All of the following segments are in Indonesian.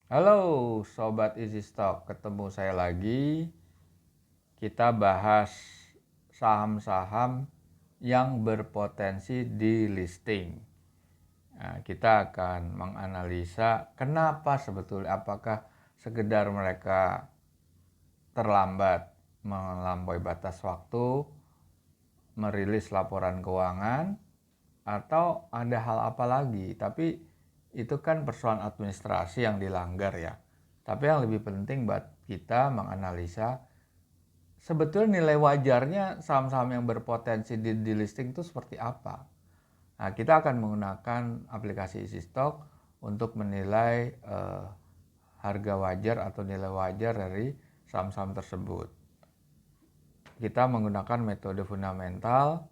Halo Sobat Easy Stock, ketemu saya lagi. Kita bahas saham-saham yang berpotensi di listing. Nah, kita akan menganalisa kenapa sebetulnya, apakah sekedar mereka terlambat melampaui batas waktu, merilis laporan keuangan, atau ada hal apa lagi. Tapi itu kan persoalan administrasi yang dilanggar ya. Tapi yang lebih penting buat kita menganalisa sebetulnya nilai wajarnya saham-saham yang berpotensi di listing itu seperti apa. Nah, kita akan menggunakan aplikasi Easy Stock untuk menilai harga wajar atau nilai wajar dari saham-saham tersebut. Kita menggunakan metode fundamental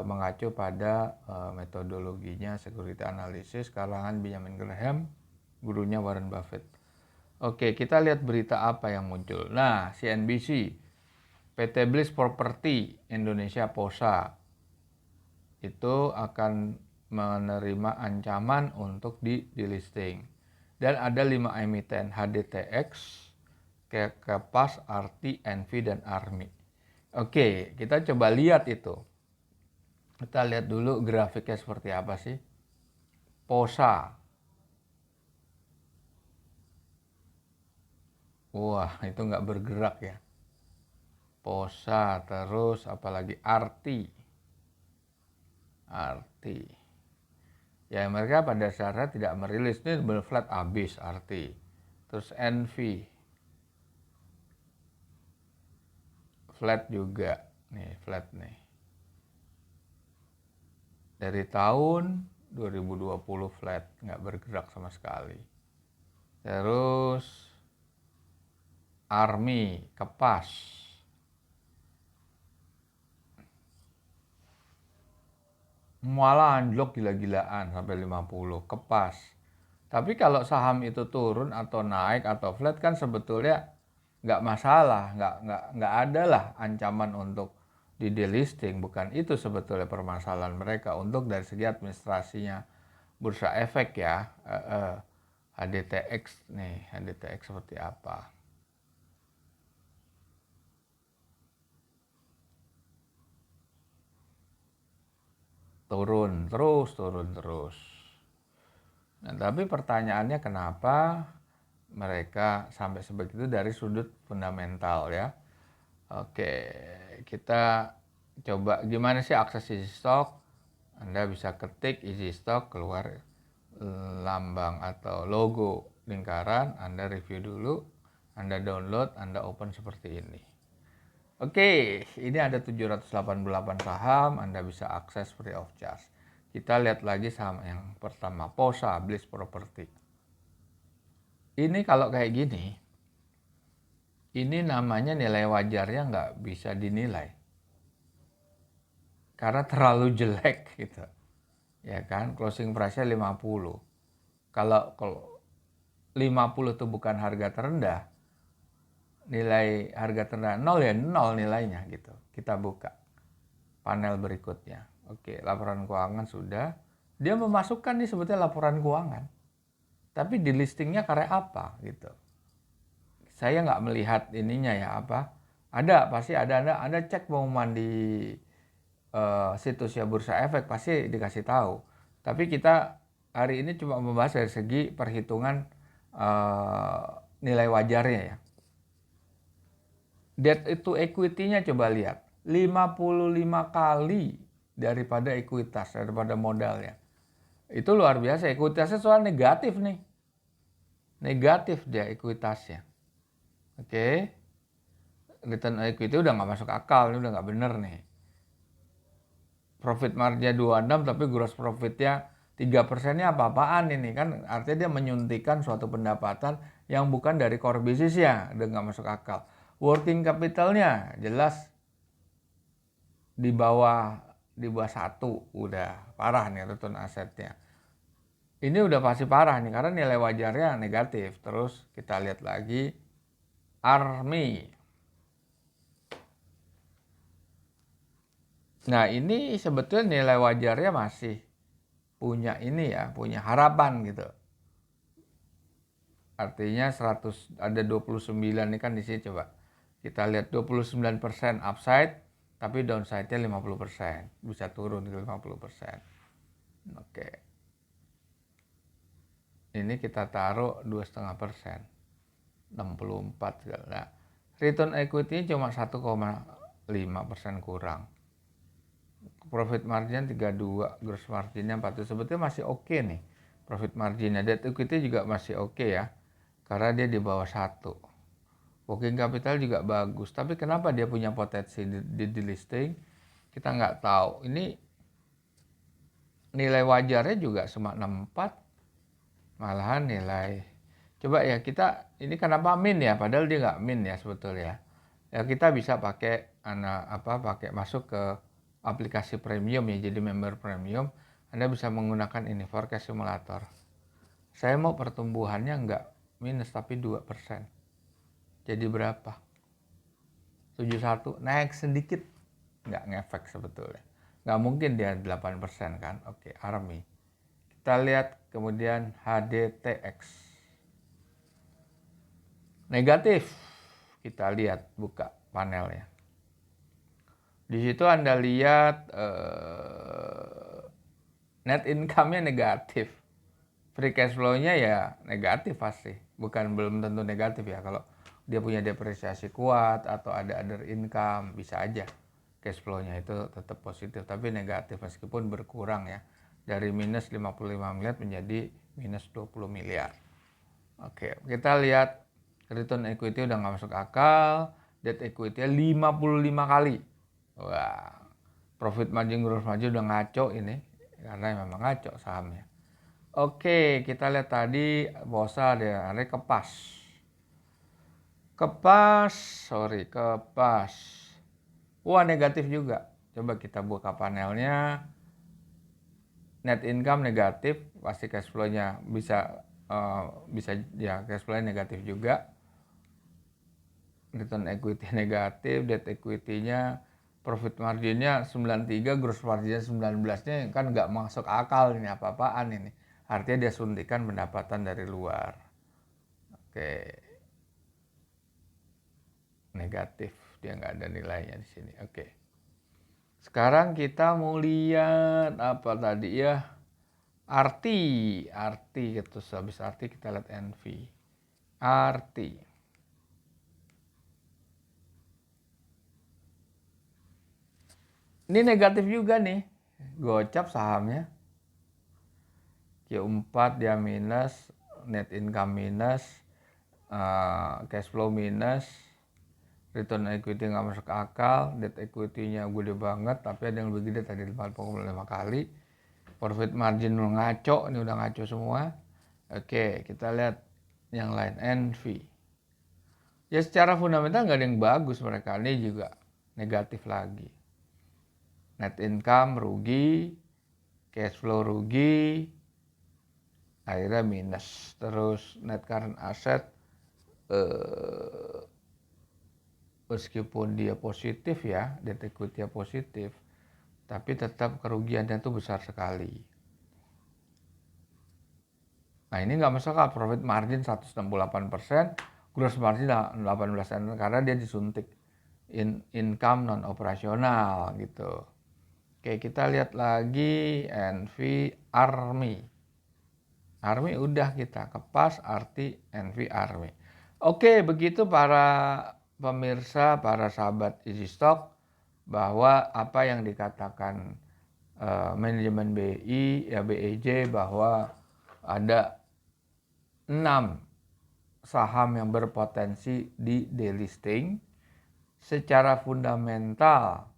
mengacu pada metodologinya security analysis karangan Benjamin Graham, gurunya Warren Buffett. Oke, kita lihat berita apa yang muncul. Nah, CNBC, PT Bliss Property Indonesia POSA itu akan menerima ancaman untuk di-listing. Dan ada 5 emiten, HDTX, Kepas, RT, Envy, dan Army. Oke, kita coba lihat itu. Kita lihat dulu grafiknya seperti apa sih. POSA. Wah, itu nggak bergerak ya. POSA, terus apalagi RT. Ya, mereka pada dasarnya tidak merilis, ini flat habis RT. Terus Envy. Flat juga. Nih, flat nih. Dari tahun 2020 flat, nggak bergerak sama sekali. Terus Army, Kepas. Malah anjlok gila-gilaan sampai 50, Kepas. Tapi kalau saham itu turun atau naik atau flat kan sebetulnya nggak masalah, nggak ada lah ancaman untuk di delisting. Bukan itu sebetulnya permasalahan mereka untuk dari segi administrasinya bursa efek ya. HDTX nih, HDTX seperti apa. Turun terus. Nah, tapi pertanyaannya kenapa mereka sampai sebegitu dari sudut fundamental ya. Oke, kita coba gimana sih akses Easy Stock. Anda bisa ketik Easy Stock, keluar lambang atau logo lingkaran, Anda review dulu, Anda download, Anda open seperti ini. Oke, ini ada 788 saham, Anda bisa akses free of charge. Kita lihat lagi saham yang pertama, POSA, Bliss Property. Ini kalau kayak gini, ini namanya nilai wajarnya nggak bisa dinilai. Karena terlalu jelek gitu. Ya kan, closing price-nya 50. Kalau 50 itu bukan harga terendah, nilai harga terendah 0 ya 0 nilainya gitu. Kita buka panel berikutnya. Oke, laporan keuangan sudah. Dia memasukkan nih sebetulnya laporan keuangan. Tapi di listingnya karya apa gitu. Saya nggak melihat ininya ya apa. Ada, pasti ada. Anda cek pengumuman di situsnya Bursa Efek pasti dikasih tahu. Tapi kita hari ini cuma membahas dari segi perhitungan nilai wajarnya ya. Debt to equity-nya coba lihat. 55 kali daripada ekuitas, daripada modalnya. Itu luar biasa. Ekuitasnya soal negatif nih. Negatif dia ekuitasnya. Oke. Return equity udah nggak masuk akal. Ini udah nggak bener nih. Profit marginnya 26 tapi gross profitnya 3%-nya apa-apaan ini kan. Artinya dia menyuntikkan suatu pendapatan yang bukan dari core bisnisnya. Udah nggak masuk akal. Working capitalnya jelas di bawah 1 udah parah nih return asetnya. Ini udah pasti parah nih karena nilai wajarnya negatif. Terus kita lihat lagi Army. Nah, ini sebetulnya nilai wajarnya masih punya ini ya, punya harapan gitu. Artinya 100 ada 29 ini kan di sini coba. Kita lihat 29% upside, tapi downside-nya 50%. Bisa turun ke 50%. Oke. Ini kita taruh 2,5%. 64 segala. Nah, return equity cuma 1,5% kurang. Profit margin 32, gross marginnya 40. Sebetulnya masih oke nih. Profit marginnya, debt equity juga masih oke ya. Karena dia di bawah 1. Working capital juga bagus. Tapi kenapa dia punya potensi di listing? Kita nggak tahu. Ini nilai wajarnya juga cuma 64. Malahan nilai. Coba ya kita, ini kenapa min ya? Padahal dia nggak min ya sebetulnya. Ya kita bisa pakai pakai masuk ke aplikasi premium ya, jadi member premium. Anda bisa menggunakan ini forecast simulator. Saya mau pertumbuhannya nggak minus tapi 2%. Jadi berapa? 71, naik sedikit, nggak ngefek sebetulnya. Nggak mungkin dia 8% kan. Oke, ARMI. Kita lihat kemudian HDTX. Negatif. Kita lihat, buka panelnya. Di situ Anda lihat net income-nya negatif. Free cash flow-nya ya negatif pasti. Belum tentu negatif ya. Kalau dia punya depresiasi kuat atau ada other income, bisa aja cash flow-nya itu tetap positif. Tapi negatif meskipun berkurang ya. Dari minus 55 miliar menjadi minus 20 miliar. Oke, kita lihat return equity udah nggak masuk akal. Debt equity-nya 55 kali. Wah, profit margin, gross margin udah ngaco ini. Karena memang ngaco sahamnya. Oke, kita lihat tadi Bosa dia, ada Kepas. Wah, negatif juga. Coba kita buka panelnya. Net income negatif, pasti cash flow-nya bisa ya cash flow-nya negatif juga. Return equity negatif, debt equity-nya, profit margin-nya 93, gross margin-nya 19-nya kan nggak masuk akal ini, apa-apaan ini. Artinya dia suntikan pendapatan dari luar. Oke. Negatif, dia nggak ada nilainya di sini. Oke. Sekarang kita mau lihat apa tadi ya? Arti gitu. Habis arti kita lihat NV. Arti. Ini negatif juga nih. Gocap sahamnya. Q4 dia minus, net income minus, cash flow minus, return equity nggak masuk akal, debt equity-nya gede banget, tapi ada yang lebih gede tadi 45 kali. Profit margin ngaco, ini udah ngaco semua. Oke, kita lihat yang lain, NV. Ya secara fundamental nggak ada yang bagus mereka, ini juga negatif lagi. Net income rugi, cash flow rugi, akhirnya minus. Terus net current asset meskipun dia positif ya, debt equity positif, tapi tetap kerugiannya itu besar sekali. Nah ini nggak masuk akal, profit margin 168%, gross margin 18% karena dia disuntik income non operasional gitu. Oke, kita lihat lagi NV ARMI. ARMI udah kita kepas, arti NV ARMI. Oke, begitu para pemirsa, para sahabat Easy Stock, bahwa apa yang dikatakan manajemen BI ya BEJ bahwa ada 6 saham yang berpotensi di delisting. Secara fundamental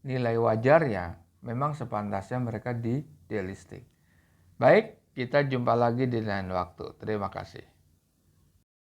nilai wajarnya memang sepantasnya mereka di delisting. Baik, kita jumpa lagi di lain waktu. Terima kasih.